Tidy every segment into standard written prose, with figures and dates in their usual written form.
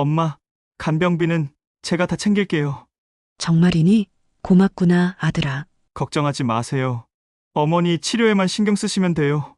엄마, 간병비는 제가 다 챙길게요. 정말이니? 고맙구나, 아들아. 걱정하지 마세요. 어머니 치료에만 신경 쓰시면 돼요.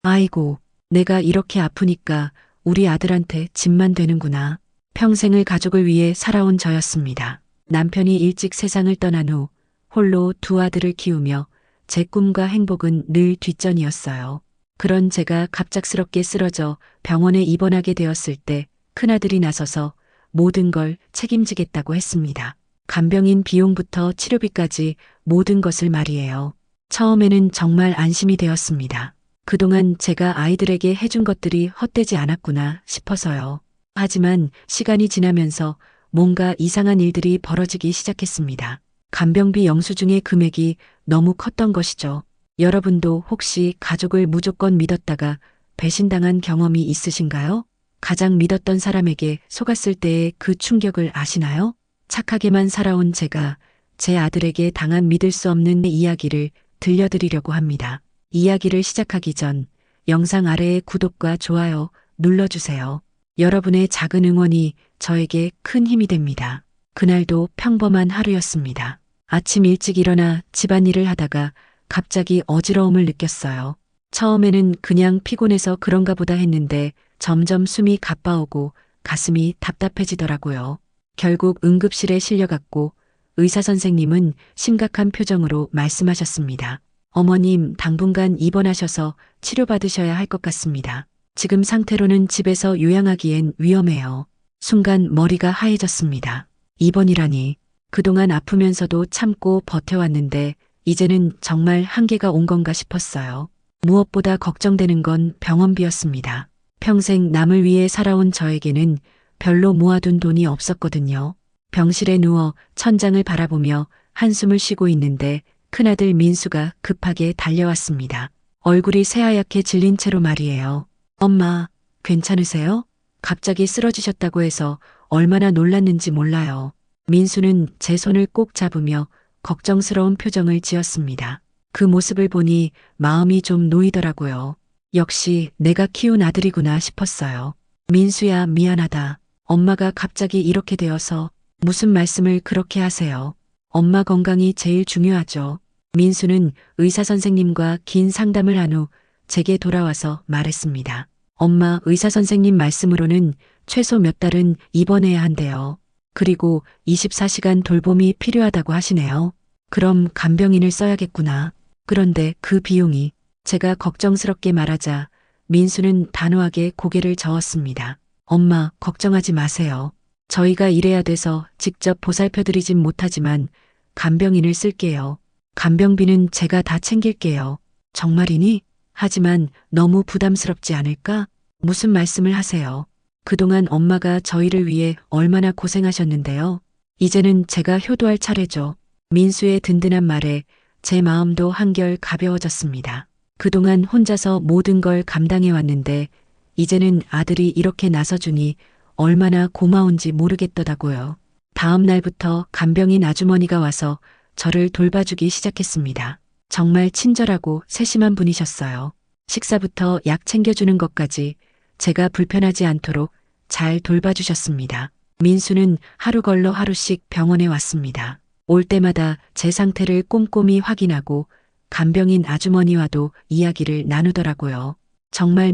아이고, 내가 이렇게 아프니까 우리 아들한테 짐만 되는구나. 평생을 가족을 위해 살아온 저였습니다. 남편이 일찍 세상을 떠난 후 홀로 두 아들을 키우며 제 꿈과 행복은 늘 뒷전이었어요. 그런 제가 갑작스럽게 쓰러져 병원에 입원하게 되었을 때 큰아들이 나서서 모든 걸 책임지겠다고 했습니다. 간병인 비용부터 치료비까지 모든 것을 말이에요. 처음에는 정말 안심이 되었습니다. 그동안 제가 아이들에게 해준 것들이 헛되지 않았구나 싶어서요. 하지만 시간이 지나면서 뭔가 이상한 일들이 벌어지기 시작했습니다. 간병비 영수증의 금액이 너무 컸던 것이죠. 여러분도 혹시 가족을 무조건 믿었다가 배신당한 경험이 있으신가요? 가장 믿었던 사람에게 속았을 때의 그 충격을 아시나요? 착하게만 살아온 제가 제 아들에게 당한 믿을 수 없는 이야기를 들려드리려고 합니다. 이야기를 시작하기 전 영상 아래의 구독과 좋아요 눌러주세요. 여러분의 작은 응원이 저에게 큰 힘이 됩니다. 그날도 평범한 하루였습니다. 아침 일찍 일어나 집안일을 하다가 갑자기 어지러움을 느꼈어요. 처음에는 그냥 피곤해서 그런가 보다 했는데 점점 숨이 가빠오고 가슴이 답답해지더라고요. 결국 응급실에 실려갔고 의사 선생님은 심각한 표정으로 말씀하셨습니다. 어머님, 당분간 입원하셔서 치료받으셔야 할 것 같습니다. 지금 상태로는 집에서 요양하기엔 위험해요. 순간 머리가 하얘졌습니다. 입원이라니. 그동안 아프면서도 참고 버텨왔는데 이제는 정말 한계가 온 건가 싶었어요. 무엇보다 걱정되는 건 병원비였습니다. 평생 남을 위해 살아온 저에게는 별로 모아둔 돈이 없었거든요. 병실에 누워 천장을 바라보며 한숨을 쉬고 있는데 큰아들 민수가 급하게 달려왔습니다. 얼굴이 새하얗게 질린 채로 말이에요. 엄마, 괜찮으세요? 갑자기 쓰러지셨다고 해서 얼마나 놀랐는지 몰라요. 민수는 제 손을 꼭 잡으며 걱정스러운 표정을 지었습니다. 그 모습을 보니 마음이 좀 놓이더라고요. 역시 내가 키운 아들이구나 싶었어요. 민수야, 미안하다. 엄마가 갑자기 이렇게 되어서. 무슨 말씀을 그렇게 하세요? 엄마 건강이 제일 중요하죠. 민수는 의사 선생님과 긴 상담을 한 후 제게 돌아와서 말했습니다. 엄마, 의사 선생님 말씀으로는 최소 몇 달은 입원해야 한대요. 그리고 24시간 돌봄이 필요하다고 하시네요. 그럼 간병인을 써야겠구나. 그런데 그 비용이. 제가 걱정스럽게 말하자 민수는 단호하게 고개를 저었습니다. 엄마, 걱정하지 마세요. 저희가 일해야 돼서 직접 보살펴드리진 못하지만 간병인을 쓸게요. 간병비는 제가 다 챙길게요. 정말이니? 하지만 너무 부담스럽지 않을까? 무슨 말씀을 하세요? 그동안 엄마가 저희를 위해 얼마나 고생하셨는데요. 이제는 제가 효도할 차례죠. 민수의 든든한 말에 제 마음도 한결 가벼워졌습니다. 그동안 혼자서 모든 걸 감당해 왔는데 이제는 아들이 이렇게 나서주니 얼마나 고마운지 모르겠더라고요. 다음 날부터 간병인 아주머니가 와서 저를 돌봐주기 시작했습니다. 정말 친절하고 세심한 분이셨어요. 식사부터 약 챙겨주는 것까지 제가 불편하지 않도록 잘 돌봐주셨습니다. 민수는 하루 걸러 하루씩 병원에 왔습니다. 올 때마다 제 상태를 꼼꼼히 확인하고 간병인 아주머니와도 이야기를 나누더라고요. 정말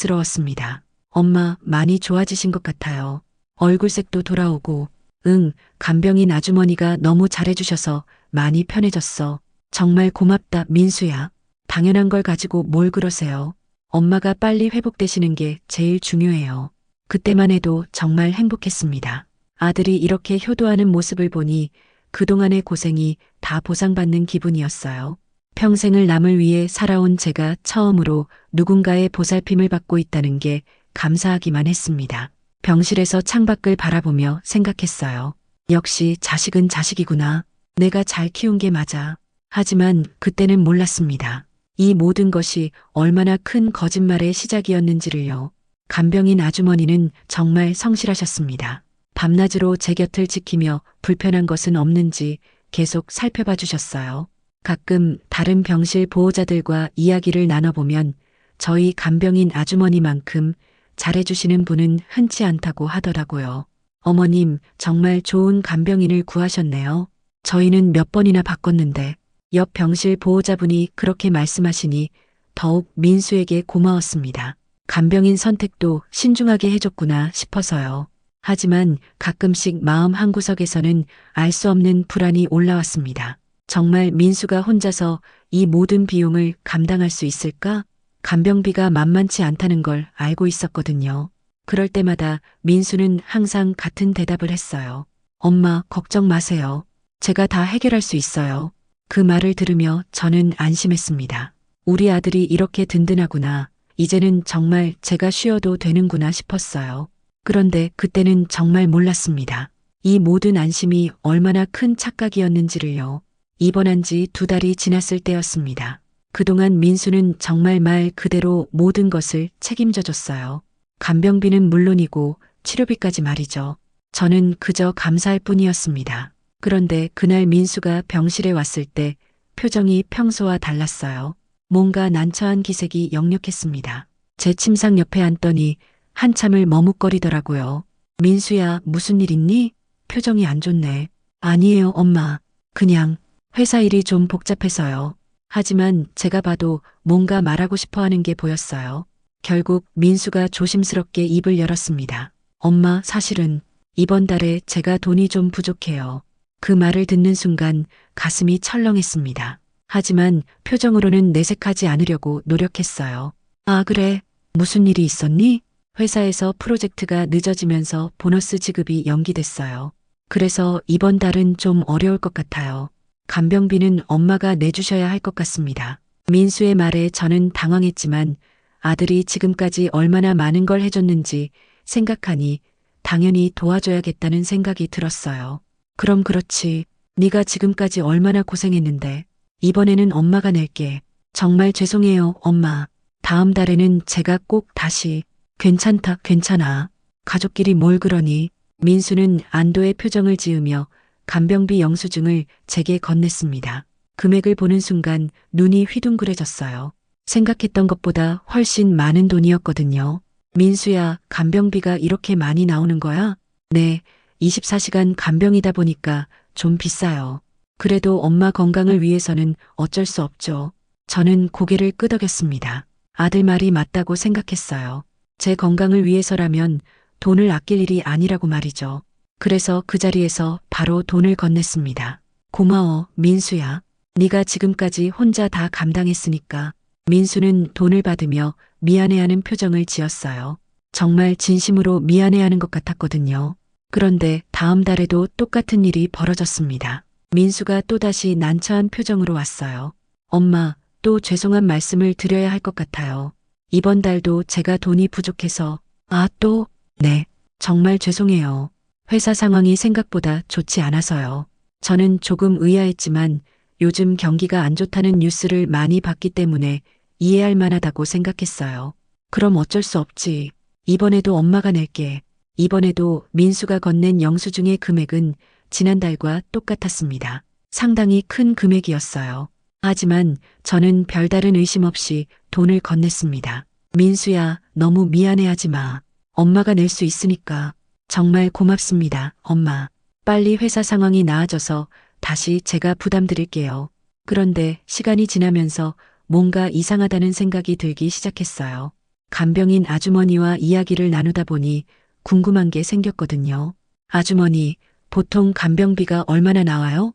믿음직스러웠습니다. 엄마, 많이 좋아지신 것 같아요. 얼굴색도 돌아오고. 응, 간병인 아주머니가 너무 잘해주셔서 많이 편해졌어. 정말 고맙다, 민수야. 당연한 걸 가지고 뭘 그러세요. 엄마가 빨리 회복되시는 게 제일 중요해요. 그때만 해도 정말 행복했습니다. 아들이 이렇게 효도하는 모습을 보니 그동안의 고생이 다 보상받는 기분이었어요. 평생을 남을 위해 살아온 제가 처음으로 누군가의 보살핌을 받고 있다는 게 감사하기만 했습니다. 병실에서 창밖을 바라보며 생각했어요. 역시 자식은 자식이구나. 내가 잘 키운 게 맞아. 하지만 그때는 몰랐습니다. 이 모든 것이 얼마나 큰 거짓말의 시작이었는지를요. 간병인 아주머니는 정말 성실하셨습니다. 밤낮으로 제 곁을 지키며 불편한 것은 없는지 계속 살펴봐 주셨어요. 가끔 다른 병실 보호자들과 이야기를 나눠보면 저희 간병인 아주머니만큼 잘해주시는 분은 흔치 않다고 하더라고요. 어머님, 정말 좋은 간병인을 구하셨네요. 저희는 몇 번이나 바꿨는데 옆 병실 보호자분이 그렇게 말씀하시니 더욱 민수에게 고마웠습니다. 간병인 선택도 신중하게 해줬구나 싶어서요. 하지만 가끔씩 마음 한구석에서는 알 수 없는 불안이 올라왔습니다. 정말 민수가 혼자서 이 모든 비용을 감당할 수 있을까? 간병비가 만만치 않다는 걸 알고 있었거든요. 그럴 때마다 민수는 항상 같은 대답을 했어요. 엄마, 걱정 마세요. 제가 다 해결할 수 있어요. 그 말을 들으며 저는 안심했습니다. 우리 아들이 이렇게 든든하구나. 이제는 정말 제가 쉬어도 되는구나 싶었어요. 그런데 그때는 정말 몰랐습니다. 이 모든 안심이 얼마나 큰 착각이었는지를요. 입원한 지 2달이 지났을 때였습니다. 그동안 민수는 정말 말 그대로 모든 것을 책임져 줬어요. 간병비는 물론이고 치료비까지 말이죠. 저는 그저 감사할 뿐이었습니다. 그런데 그날 민수가 병실에 왔을 때 표정이 평소와 달랐어요. 뭔가 난처한 기색이 역력했습니다. 제 침상 옆에 앉더니 한참을 머뭇거리더라고요. 민수야, 무슨 일 있니? 표정이 안 좋네. 아니에요, 엄마. 그냥 회사 일이 좀 복잡해서요. 하지만 제가 봐도 뭔가 말하고 싶어 하는 게 보였어요. 결국 민수가 조심스럽게 입을 열었습니다. 엄마, 사실은 이번 달에 제가 돈이 좀 부족해요. 그 말을 듣는 순간 가슴이 철렁했습니다. 하지만 표정으로는 내색하지 않으려고 노력했어요. 아, 그래. 무슨 일이 있었니? 회사에서 프로젝트가 늦어지면서 보너스 지급이 연기됐어요. 그래서 이번 달은 좀 어려울 것 같아요. 간병비는 엄마가 내주셔야 할 것 같습니다. 민수의 말에 저는 당황했지만 아들이 지금까지 얼마나 많은 걸 해줬는지 생각하니 당연히 도와줘야겠다는 생각이 들었어요. 그럼 그렇지. 네가 지금까지 얼마나 고생했는데 이번에는 엄마가 낼게. 정말 죄송해요, 엄마. 다음 달에는 제가 꼭 다시. 괜찮다, 괜찮아. 가족끼리 뭘 그러니. 민수는 안도의 표정을 지으며 간병비 영수증을 제게 건넸습니다. 금액을 보는 순간 눈이 휘둥그레졌어요. 생각했던 것보다 훨씬 많은 돈이었거든요. 민수야, 간병비가 이렇게 많이 나오는 거야? 네, 24시간 간병이다 보니까 좀 비싸요. 그래도 엄마 건강을 위해서는 어쩔 수 없죠. 저는 고개를 끄덕였습니다. 아들 말이 맞다고 생각했어요. 제 건강을 위해서라면 돈을 아낄 일이 아니라고 말이죠. 그래서 그 자리에서 바로 돈을 건넸습니다. 고마워, 민수야. 네가 지금까지 혼자 다 감당했으니까. 민수는 돈을 받으며 미안해하는 표정을 지었어요. 정말 진심으로 미안해하는 것 같았거든요. 그런데 다음 달에도 똑같은 일이 벌어졌습니다. 민수가 또다시 난처한 표정으로 왔어요. 엄마, 또 죄송한 말씀을 드려야 할 것 같아요. 이번 달도 제가 돈이 부족해서. 아, 또? 네, 정말 죄송해요. 회사 상황이 생각보다 좋지 않아서요. 저는 조금 의아했지만 요즘 경기가 안 좋다는 뉴스를 많이 봤기 때문에 이해할 만하다고 생각했어요. 그럼 어쩔 수 없지. 이번에도 엄마가 낼게. 이번에도 민수가 건넨 영수증의 금액은 지난달과 똑같았습니다. 상당히 큰 금액이었어요. 하지만 저는 별다른 의심 없이 돈을 건넸습니다. 민수야, 너무 미안해하지 마. 엄마가 낼 수 있으니까. 정말 고맙습니다, 엄마. 빨리 회사 상황이 나아져서 다시 제가 부담드릴게요. 그런데 시간이 지나면서 뭔가 이상하다는 생각이 들기 시작했어요. 간병인 아주머니와 이야기를 나누다 보니 궁금한 게 생겼거든요. 아주머니, 보통 간병비가 얼마나 나와요?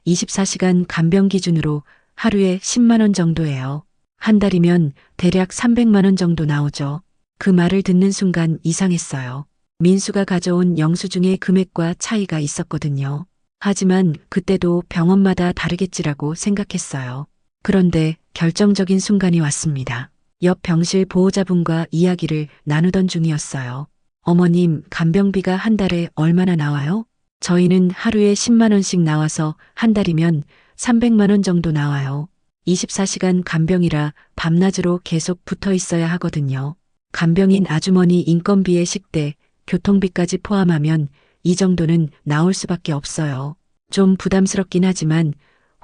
24시간 간병 기준으로 하루에 10만 원 정도예요. 한 달이면 대략 300만 원 정도 나오죠. 그 말을 듣는 순간 이상했어요. 민수가 가져온 영수증의 금액과 차이가 있었거든요. 하지만 그때도 병원마다 다르겠지라고 생각했어요. 그런데 결정적인 순간이 왔습니다. 옆 병실 보호자분과 이야기를 나누던 중이었어요. 어머님, 간병비가 한 달에 얼마나 나와요? 저희는 하루에 10만 원씩 나와서 한 달이면 300만 원 정도 나와요. 24시간 간병이라 밤낮으로 계속 붙어 있어야 하거든요. 간병인 아주머니 인건비에 식대, 교통비까지 포함하면 이 정도는 나올 수밖에 없어요. 좀 부담스럽긴 하지만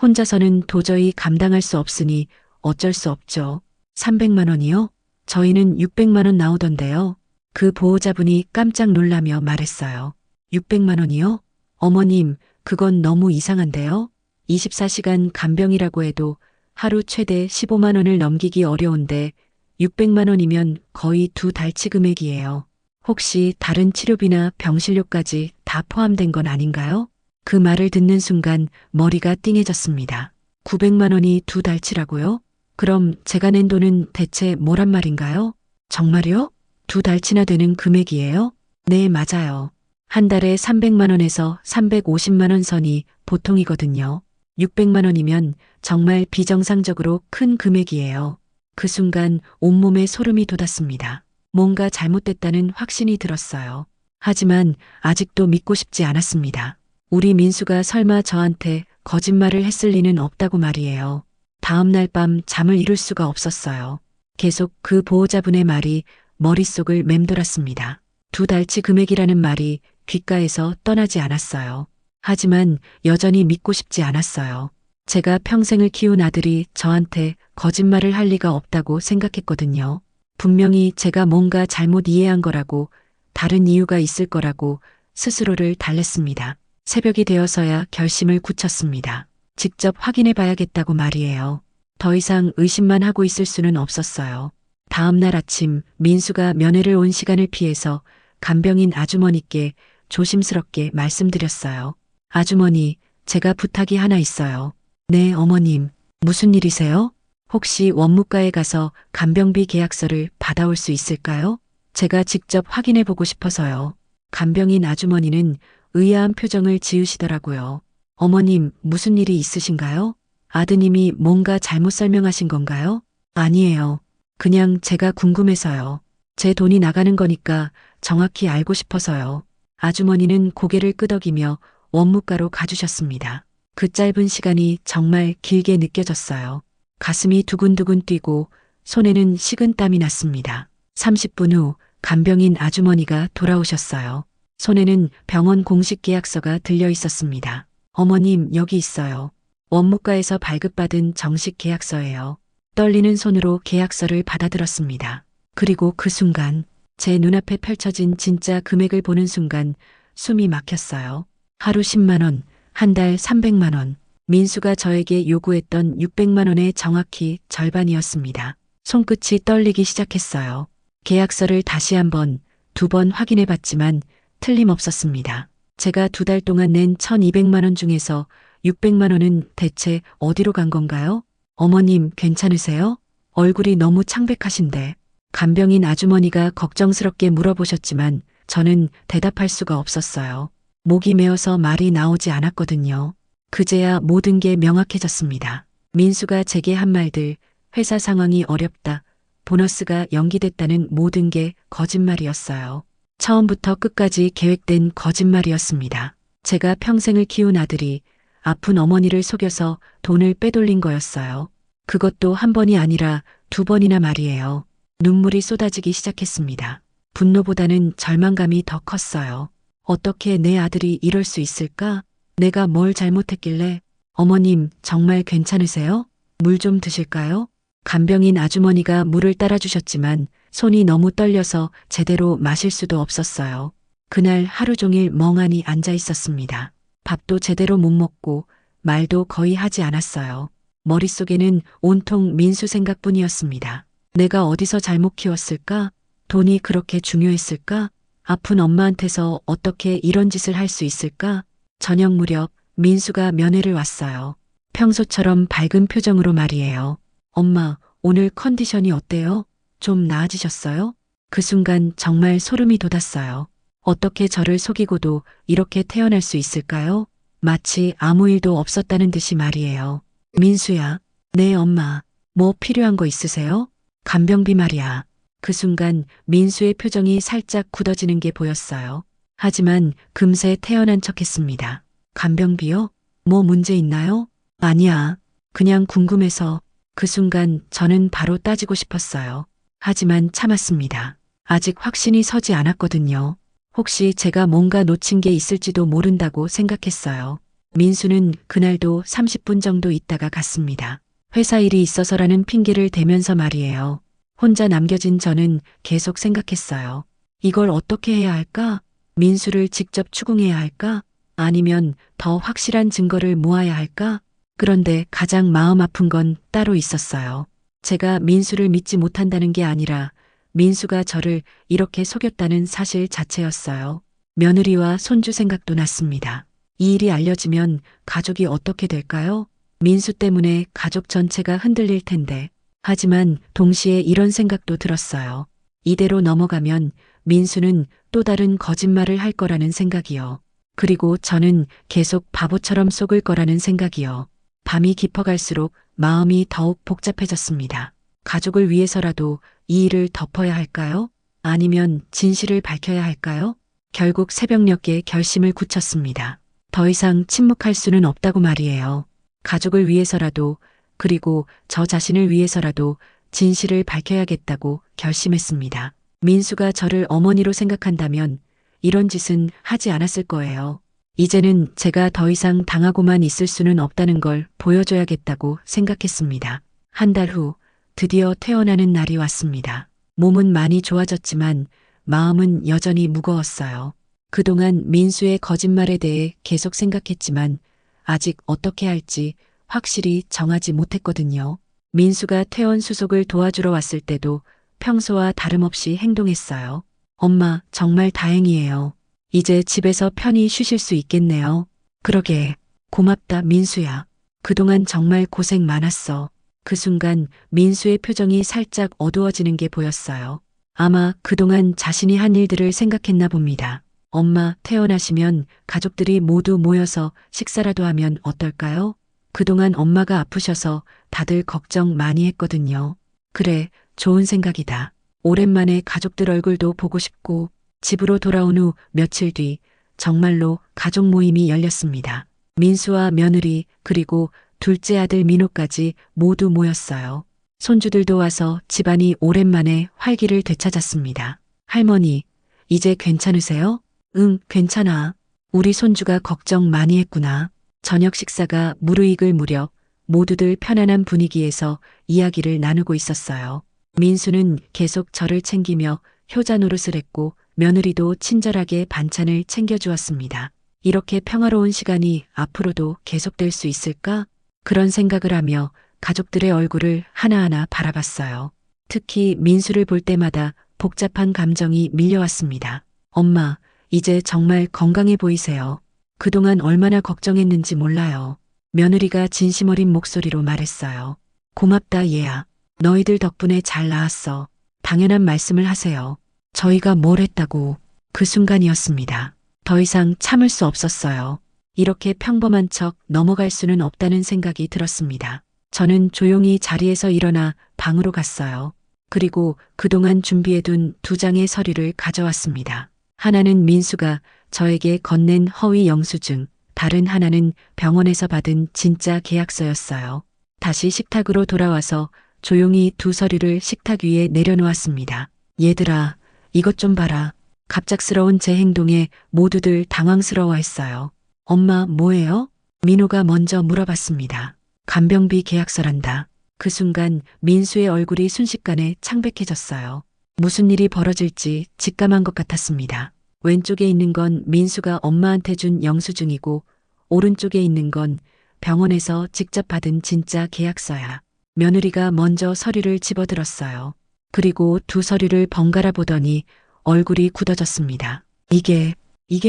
혼자서는 도저히 감당할 수 없으니 어쩔 수 없죠. 300만 원이요? 저희는 600만 원 나오던데요. 그 보호자분이 깜짝 놀라며 말했어요. 600만 원이요? 어머님, 그건 너무 이상한데요? 24시간 간병이라고 해도 하루 최대 15만 원을 넘기기 어려운데 600만 원이면 거의 2달치 금액이에요. 혹시 다른 치료비나 병실료까지 다 포함된 건 아닌가요? 그 말을 듣는 순간 머리가 띵해졌습니다. 900만 원이 2달치라고요? 그럼 제가 낸 돈은 대체 뭐란 말인가요? 정말요? 2달치나 되는 금액이에요? 네, 맞아요. 한 달에 300만 원에서 350만 원 선이 보통이거든요. 600만 원이면 정말 비정상적으로 큰 금액이에요. 그 순간 온몸에 소름이 돋았습니다. 뭔가 잘못됐다는 확신이 들었어요. 하지만 아직도 믿고 싶지 않았습니다. 우리 민수가 설마 저한테 거짓말을 했을 리는 없다고 말이에요. 다음 날 밤 잠을 이룰 수가 없었어요. 계속 그 보호자분의 말이 머릿속을 맴돌았습니다. 2달치 금액이라는 말이 귓가에서 떠나지 않았어요. 하지만 여전히 믿고 싶지 않았어요. 제가 평생을 키운 아들이 저한테 거짓말을 할 리가 없다고 생각했거든요. 분명히 제가 뭔가 잘못 이해한 거라고, 다른 이유가 있을 거라고 스스로를 달랬습니다. 새벽이 되어서야 결심을 굳혔습니다. 직접 확인해 봐야겠다고 말이에요. 더 이상 의심만 하고 있을 수는 없었어요. 다음 날 아침 민수가 면회를 온 시간을 피해서 간병인 아주머니께 조심스럽게 말씀드렸어요. 아주머니, 제가 부탁이 하나 있어요. 네, 어머님. 무슨 일이세요? 혹시 원무과에 가서 간병비 계약서를 받아올 수 있을까요? 제가 직접 확인해 보고 싶어서요. 간병인 아주머니는 의아한 표정을 지으시더라고요. 어머님, 무슨 일이 있으신가요? 아드님이 뭔가 잘못 설명하신 건가요? 아니에요. 그냥 제가 궁금해서요. 제 돈이 나가는 거니까 정확히 알고 싶어서요. 아주머니는 고개를 끄덕이며 원무과로 가주셨습니다. 그 짧은 시간이 정말 길게 느껴졌어요. 가슴이 두근두근 뛰고 손에는 식은땀이 났습니다. 30분 후 간병인 아주머니가 돌아오셨어요. 손에는 병원 공식 계약서가 들려 있었습니다. 어머님, 여기 있어요. 원무과에서 발급받은 정식 계약서예요. 떨리는 손으로 계약서를 받아들었습니다. 그리고 그 순간 제 눈앞에 펼쳐진 진짜 금액을 보는 순간 숨이 막혔어요. 하루 10만 원, 한 달 300만 원. 민수가 저에게 요구했던 600만 원의 정확히 절반이었습니다. 손끝이 떨리기 시작했어요. 계약서를 다시 한번, 2번 확인해 봤지만 틀림없었습니다. 제가 2달 동안 낸 1200만 원 중에서 600만 원은 대체 어디로 간 건가요? 어머님, 괜찮으세요? 얼굴이 너무 창백하신데. 간병인 아주머니가 걱정스럽게 물어보셨지만 저는 대답할 수가 없었어요. 목이 메어서 말이 나오지 않았거든요. 그제야 모든 게 명확해졌습니다. 민수가 제게 한 말들, 회사 상황이 어렵다, 보너스가 연기됐다는 모든 게 거짓말이었어요. 처음부터 끝까지 계획된 거짓말이었습니다. 제가 평생을 키운 아들이 아픈 어머니를 속여서 돈을 빼돌린 거였어요. 그것도 한 번이 아니라 2번이나 말이에요. 눈물이 쏟아지기 시작했습니다. 분노보다는 절망감이 더 컸어요. 어떻게 내 아들이 이럴 수 있을까? 내가 뭘 잘못했길래? 어머님, 정말 괜찮으세요? 물 좀 드실까요? 간병인 아주머니가 물을 따라주셨지만 손이 너무 떨려서 제대로 마실 수도 없었어요. 그날 하루 종일 멍하니 앉아 있었습니다. 밥도 제대로 못 먹고 말도 거의 하지 않았어요. 머릿속에는 온통 민수 생각뿐이었습니다. 내가 어디서 잘못 키웠을까? 돈이 그렇게 중요했을까? 아픈 엄마한테서 어떻게 이런 짓을 할 수 있을까? 저녁 무렵 민수가 면회를 왔어요. 평소처럼 밝은 표정으로 말이에요. 엄마, 오늘 컨디션이 어때요? 좀 나아지셨어요? 그 순간 정말 소름이 돋았어요. 어떻게 저를 속이고도 이렇게 태어날 수 있을까요? 마치 아무 일도 없었다는 듯이 말이에요. 민수야, 네 엄마, 뭐 필요한 거 있으세요? 간병비 말이야. 그 순간 민수의 표정이 살짝 굳어지는 게 보였어요. 하지만 금세 태어난 척했습니다. 간병비요? 뭐 문제 있나요? 아니야. 그냥 궁금해서. 그 순간 저는 바로 따지고 싶었어요. 하지만 참았습니다. 아직 확신이 서지 않았거든요. 혹시 제가 뭔가 놓친 게 있을지도 모른다고 생각했어요. 민수는 그날도 30분 정도 있다가 갔습니다. 회사 일이 있어서라는 핑계를 대면서 말이에요. 혼자 남겨진 저는 계속 생각했어요. 이걸 어떻게 해야 할까? 민수를 직접 추궁해야 할까? 아니면 더 확실한 증거를 모아야 할까? 그런데 가장 마음 아픈 건 따로 있었어요. 제가 민수를 믿지 못한다는 게 아니라 민수가 저를 이렇게 속였다는 사실 자체였어요. 며느리와 손주 생각도 났습니다. 이 일이 알려지면 가족이 어떻게 될까요? 민수 때문에 가족 전체가 흔들릴 텐데. 하지만 동시에 이런 생각도 들었어요. 이대로 넘어가면 민수는 또 다른 거짓말을 할 거라는 생각이요. 그리고 저는 계속 바보처럼 속을 거라는 생각이요. 밤이 깊어갈수록 마음이 더욱 복잡해졌습니다. 가족을 위해서라도 이 일을 덮어야 할까요? 아니면 진실을 밝혀야 할까요? 결국 새벽녘에 결심을 굳혔습니다. 더 이상 침묵할 수는 없다고 말이에요. 가족을 위해서라도, 그리고 저 자신을 위해서라도 진실을 밝혀야겠다고 결심했습니다. 민수가 저를 어머니로 생각한다면 이런 짓은 하지 않았을 거예요. 이제는 제가 더 이상 당하고만 있을 수는 없다는 걸 보여줘야겠다고 생각했습니다. 한 달 후 드디어 퇴원하는 날이 왔습니다. 몸은 많이 좋아졌지만 마음은 여전히 무거웠어요. 그동안 민수의 거짓말에 대해 계속 생각했지만 아직 어떻게 할지 확실히 정하지 못했거든요. 민수가 퇴원 수속을 도와주러 왔을 때도 평소와 다름없이 행동했어요. 엄마, 정말 다행이에요. 이제 집에서 편히 쉬실 수 있겠네요. 그러게. 고맙다, 민수야. 그동안 정말 고생 많았어. 그 순간 민수의 표정이 살짝 어두워지는 게 보였어요. 아마 그동안 자신이 한 일들을 생각했나 봅니다. 엄마, 퇴원하시면 가족들이 모두 모여서 식사라도 하면 어떨까요? 그동안 엄마가 아프셔서 다들 걱정 많이 했거든요. 그래, 좋은 생각이다. 오랜만에 가족들 얼굴도 보고 싶고. 집으로 돌아온 후 며칠 뒤 정말로 가족 모임이 열렸습니다. 민수와 며느리 그리고 둘째 아들 민호까지 모두 모였어요. 손주들도 와서 집안이 오랜만에 활기를 되찾았습니다. 할머니, 이제 괜찮으세요? 응, 괜찮아. 우리 손주가 걱정 많이 했구나. 저녁 식사가 무르익을 무렵 모두들 편안한 분위기에서 이야기를 나누고 있었어요. 민수는 계속 저를 챙기며 효자 노릇을 했고 며느리도 친절하게 반찬을 챙겨주었습니다. 이렇게 평화로운 시간이 앞으로도 계속될 수 있을까? 그런 생각을 하며 가족들의 얼굴을 하나하나 바라봤어요. 특히 민수를 볼 때마다 복잡한 감정이 밀려왔습니다. 엄마, 이제 정말 건강해 보이세요. 그동안 얼마나 걱정했는지 몰라요. 며느리가 진심 어린 목소리로 말했어요. 고맙다, 얘야. 너희들 덕분에 잘 나았어. 당연한 말씀을 하세요. 저희가 뭘 했다고. 그 순간이었습니다. 더 이상 참을 수 없었어요. 이렇게 평범한 척 넘어갈 수는 없다는 생각이 들었습니다. 저는 조용히 자리에서 일어나 방으로 갔어요. 그리고 그동안 준비해둔 2장의 서류를 가져왔습니다. 하나는 민수가 저에게 건넨 허위 영수증, 다른 하나는 병원에서 받은 진짜 계약서였어요. 다시 식탁으로 돌아와서 조용히 2 서류를 식탁 위에 내려놓았습니다. 얘들아, 이것 좀 봐라. 갑작스러운 제 행동에 모두들 당황스러워했어요. 엄마, 뭐예요? 민호가 먼저 물어봤습니다. 간병비 계약서란다. 그 순간 민수의 얼굴이 순식간에 창백해졌어요. 무슨 일이 벌어질지 직감한 것 같았습니다. 왼쪽에 있는 건 민수가 엄마한테 준 영수증이고 오른쪽에 있는 건 병원에서 직접 받은 진짜 계약서야. 며느리가 먼저 서류를 집어들었어요. 그리고 2 서류를 번갈아 보더니 얼굴이 굳어졌습니다. 이게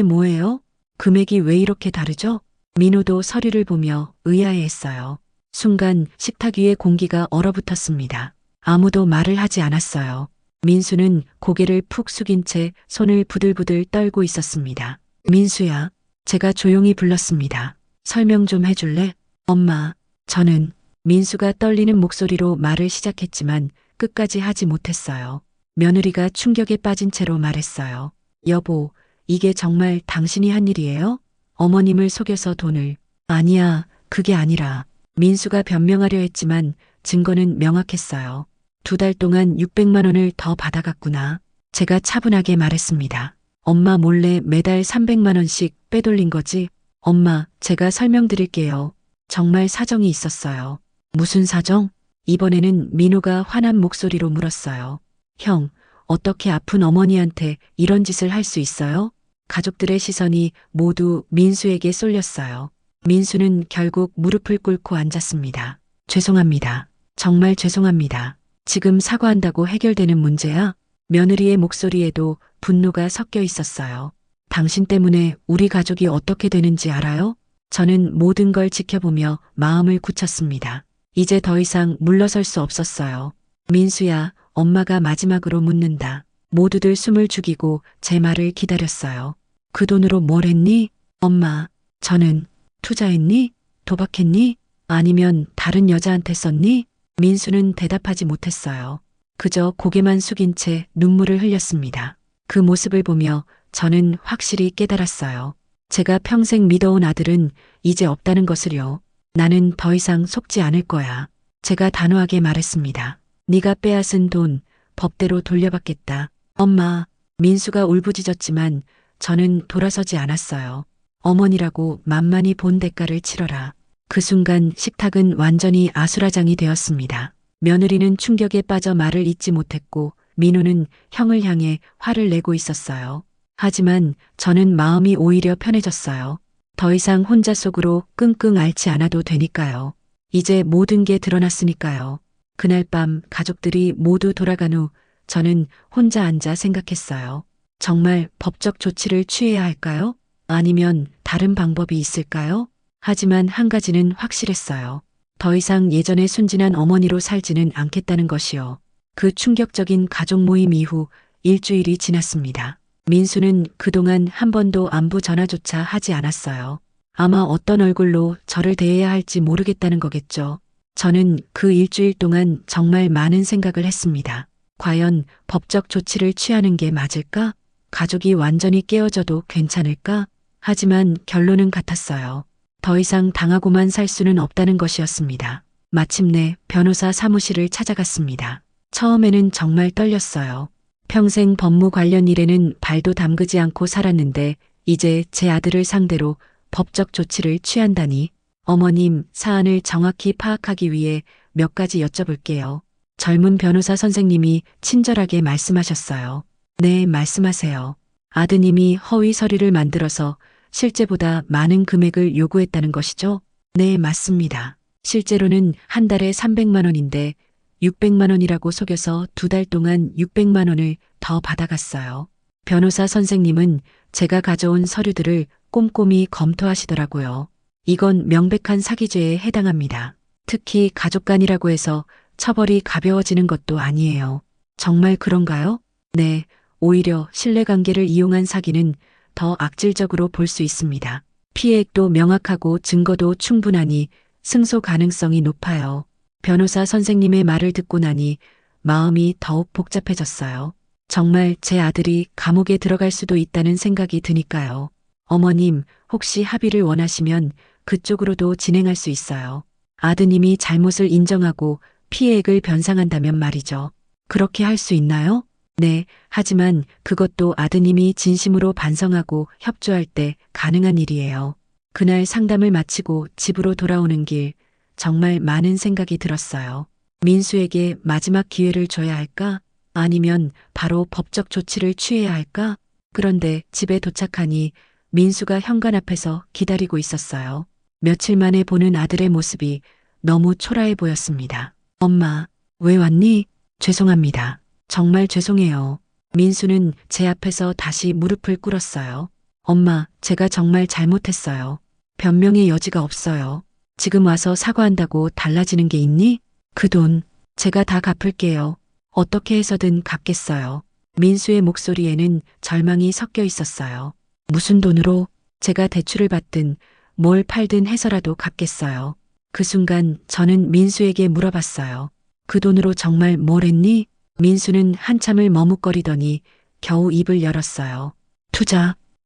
뭐예요? 금액이 왜 이렇게 다르죠? 민호도 서류를 보며 의아해했어요. 순간 식탁 위의 공기가 얼어붙었습니다. 아무도 말을 하지 않았어요. 민수는 고개를 푹 숙인 채 손을 부들부들 떨고 있었습니다. 민수야, 제가 조용히 불렀습니다. 설명 좀 해줄래? 엄마, 저는 민수가 떨리는 목소리로 말을 시작했지만 끝까지 하지 못했어요. 며느리가 충격에 빠진 채로 말했어요. 여보, 이게 정말 당신이 한 일이에요? 어머님을 속여서 돈을. 아니야, 그게 아니라. 민수가 변명하려 했지만 증거는 명확했어요. 2달 동안 600만 원을 더 받아갔구나. 제가 차분하게 말했습니다. 엄마 몰래 매달 300만 원씩 빼돌린 거지? 엄마, 제가 설명드릴게요. 정말 사정이 있었어요. 무슨 사정? 이번에는 민호가 화난 목소리로 물었어요. 형, 어떻게 아픈 어머니한테 이런 짓을 할 수 있어요? 가족들의 시선이 모두 민수에게 쏠렸어요. 민수는 결국 무릎을 꿇고 앉았습니다. 죄송합니다. 정말 죄송합니다. 지금 사과한다고 해결되는 문제야? 며느리의 목소리에도 분노가 섞여 있었어요. 당신 때문에 우리 가족이 어떻게 되는지 알아요? 저는 모든 걸 지켜보며 마음을 굳혔습니다. 이제 더 이상 물러설 수 없었어요. 민수야, 엄마가 마지막으로 묻는다. 모두들 숨을 죽이고 제 말을 기다렸어요. 그 돈으로 뭘 했니? 엄마, 저는 투자했니? 도박했니? 아니면 다른 여자한테 썼니? 민수는 대답하지 못했어요. 그저 고개만 숙인 채 눈물을 흘렸습니다. 그 모습을 보며 저는 확실히 깨달았어요. 제가 평생 믿어온 아들은 이제 없다는 것을요. 나는 더 이상 속지 않을 거야. 제가 단호하게 말했습니다. 네가 빼앗은 돈 법대로 돌려받겠다. 엄마, 민수가 울부짖었지만 저는 돌아서지 않았어요. 어머니라고 만만히 본 대가를 치러라. 그 순간 식탁은 완전히 아수라장이 되었습니다. 며느리는 충격에 빠져 말을 잇지 못했고 민호는 형을 향해 화를 내고 있었어요. 하지만 저는 마음이 오히려 편해졌어요. 더 이상 혼자 속으로 끙끙 앓지 않아도 되니까요. 이제 모든 게 드러났으니까요. 그날 밤 가족들이 모두 돌아간 후 저는 혼자 앉아 생각했어요. 정말 법적 조치를 취해야 할까요? 아니면 다른 방법이 있을까요? 하지만 한 가지는 확실했어요. 더 이상 예전의 순진한 어머니로 살지는 않겠다는 것이요. 그 충격적인 가족 모임 이후 일주일이 지났습니다. 민수는 그동안 한 번도 안부 전화조차 하지 않았어요. 아마 어떤 얼굴로 저를 대해야 할지 모르겠다는 거겠죠. 저는 그 일주일 동안 정말 많은 생각을 했습니다. 과연 법적 조치를 취하는 게 맞을까? 가족이 완전히 깨어져도 괜찮을까? 하지만 결론은 같았어요. 더 이상 당하고만 살 수는 없다는 것이었습니다. 마침내 변호사 사무실을 찾아갔습니다. 처음에는 정말 떨렸어요. 평생 법무 관련 일에는 발도 담그지 않고 살았는데 이제 제 아들을 상대로 법적 조치를 취한다니. 어머님, 사안을 정확히 파악하기 위해 몇 가지 여쭤볼게요. 젊은 변호사 선생님이 친절하게 말씀하셨어요. 네, 말씀하세요. 아드님이 허위 서류를 만들어서 실제보다 많은 금액을 요구했다는 것이죠? 네, 맞습니다. 실제로는 한 달에 300만 원인데 600만 원이라고 속여서 2달 동안 600만 원을 더 받아갔어요. 변호사 선생님은 제가 가져온 서류들을 꼼꼼히 검토하시더라고요. 이건 명백한 사기죄에 해당합니다. 특히 가족 간이라고 해서 처벌이 가벼워지는 것도 아니에요. 정말 그런가요? 네, 오히려 신뢰관계를 이용한 사기는 더 악질적으로 볼 수 있습니다. 피해액도 명확하고 증거도 충분하니 승소 가능성이 높아요. 변호사 선생님의 말을 듣고 나니 마음이 더욱 복잡해졌어요. 정말 제 아들이 감옥에 들어갈 수도 있다는 생각이 드니까요. 어머님, 혹시 합의를 원하시면 그쪽으로도 진행할 수 있어요. 아드님이 잘못을 인정하고 피해액을 변상한다면 말이죠. 그렇게 할 수 있나요? 네, 하지만 그것도 아드님이 진심으로 반성하고 협조할 때 가능한 일이에요. 그날 상담을 마치고 집으로 돌아오는 길, 정말 많은 생각이 들었어요. 민수에게 마지막 기회를 줘야 할까? 아니면 바로 법적 조치를 취해야 할까? 그런데 집에 도착하니 민수가 현관 앞에서 기다리고 있었어요. 며칠 만에 보는 아들의 모습이 너무 초라해 보였습니다. 엄마, 왜 왔니? 죄송합니다. 정말 죄송해요. 민수는 제 앞에서 다시 무릎을 꿇었어요. 엄마, 제가 정말 잘못했어요. 변명의 여지가 없어요. 지금 와서 사과한다고 달라지는 게 있니? 그 돈, 제가 다 갚을게요. 어떻게 해서든 갚겠어요. 민수의 목소리에는 절망이 섞여 있었어요. 무슨 돈으로? 제가 대출을 받든 뭘 팔든 해서라도 갚겠어요. 그 순간 저는 민수에게 물어봤어요. 그 돈으로 정말 뭘 했니? 민수는 한참을 머뭇거리더니 겨우 입을 열었어요.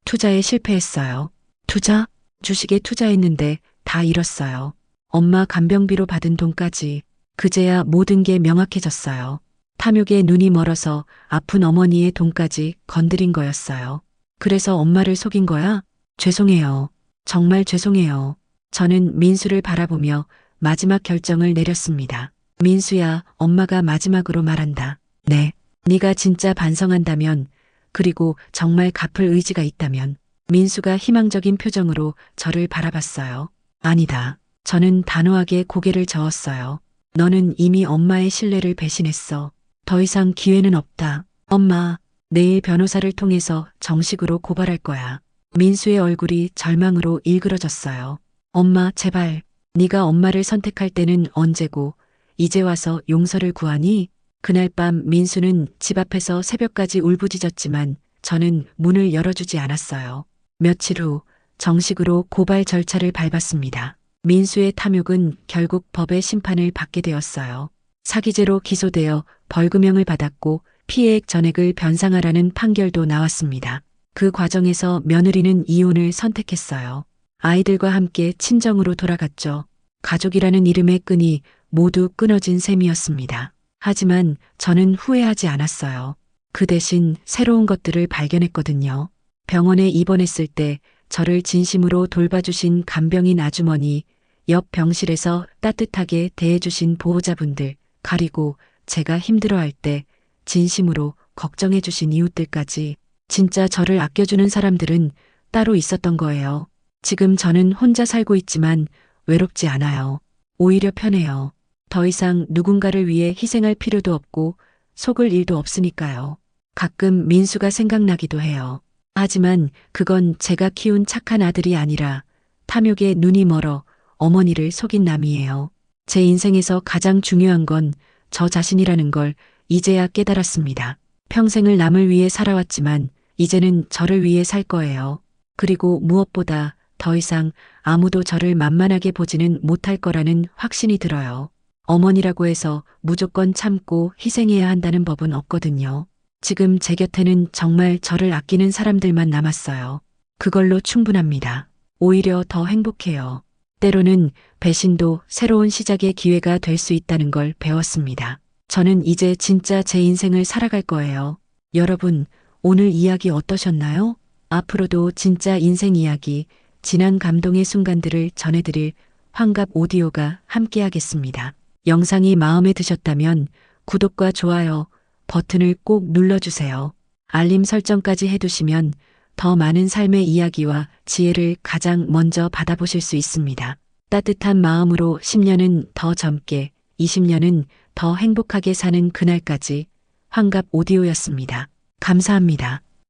투자에 실패했어요. 투자? 주식에 투자했는데 다 잃었어요. 엄마 간병비로 받은 돈까지. 그제야 모든 게 명확해졌어요. 탐욕에 눈이 멀어서 아픈 어머니의 돈까지 건드린 거였어요. 그래서 엄마를 속인 거야? 죄송해요. 정말 죄송해요. 저는 민수를 바라보며 마지막 결정을 내렸습니다. 민수야, 엄마가 마지막으로 말한다. 네, 네가 진짜 반성한다면, 그리고 정말 갚을 의지가 있다면. 민수가 희망적인 표정으로 저를 바라봤어요. 아니다. 저는 단호하게 고개를 저었어요. 너는 이미 엄마의 신뢰를 배신했어. 더 이상 기회는 없다. 엄마, 내일 변호사를 통해서 정식으로 고발할 거야. 민수의 얼굴이 절망으로 일그러졌어요. 엄마, 제발. 네가 엄마를 선택할 때는 언제고 이제 와서 용서를 구하니? 그날 밤 민수는 집 앞에서 새벽까지 울부짖었지만 저는 문을 열어주지 않았어요. 며칠 후 정식으로 고발 절차를 밟았습니다. 민수의 탐욕은 결국 법의 심판을 받게 되었어요. 사기죄로 기소되어 벌금형을 받았고 피해액 전액을 변상하라는 판결도 나왔습니다. 그 과정에서 며느리는 이혼을 선택했어요. 아이들과 함께 친정으로 돌아갔죠. 가족이라는 이름의 끈이 모두 끊어진 셈이었습니다. 하지만 저는 후회하지 않았어요. 그 대신 새로운 것들을 발견했거든요. 병원에 입원했을 때 저를 진심으로 돌봐주신 간병인 아주머니, 옆 병실에서 따뜻하게 대해주신 보호자분들, 그리고 제가 힘들어할 때 진심으로 걱정해주신 이웃들까지 진짜 저를 아껴주는 사람들은 따로 있었던 거예요. 지금 저는 혼자 살고 있지만 외롭지 않아요. 오히려 편해요. 더 이상 누군가를 위해 희생할 필요도 없고 속을 일도 없으니까요. 가끔 민수가 생각나기도 해요. 하지만 그건 제가 키운 착한 아들이 아니라 탐욕에 눈이 멀어 어머니를 속인 남이에요. 제 인생에서 가장 중요한 건 저 자신이라는 걸 이제야 깨달았습니다. 평생을 남을 위해 살아왔지만 이제는 저를 위해 살 거예요. 그리고 무엇보다 더 이상 아무도 저를 만만하게 보지는 못할 거라는 확신이 들어요. 어머니라고 해서 무조건 참고 희생해야 한다는 법은 없거든요. 지금 제 곁에는 정말 저를 아끼는 사람들만 남았어요. 그걸로 충분합니다. 오히려 더 행복해요. 때로는 배신도 새로운 시작의 기회가 될 수 있다는 걸 배웠습니다. 저는 이제 진짜 제 인생을 살아갈 거예요. 여러분, 오늘 이야기 어떠셨나요? 앞으로도 진짜 인생 이야기, 진한 감동의 순간들을 전해드릴 환갑 오디오가 함께하겠습니다. 영상이 마음에 드셨다면 구독과 좋아요 버튼을 꼭 눌러주세요. 알림 설정까지 해두시면 더 많은 삶의 이야기와 지혜를 가장 먼저 받아보실 수 있습니다. 따뜻한 마음으로 10년은 더 젊게, 20년은 더 행복하게 사는 그날까지 환갑 오디오였습니다. 감사합니다.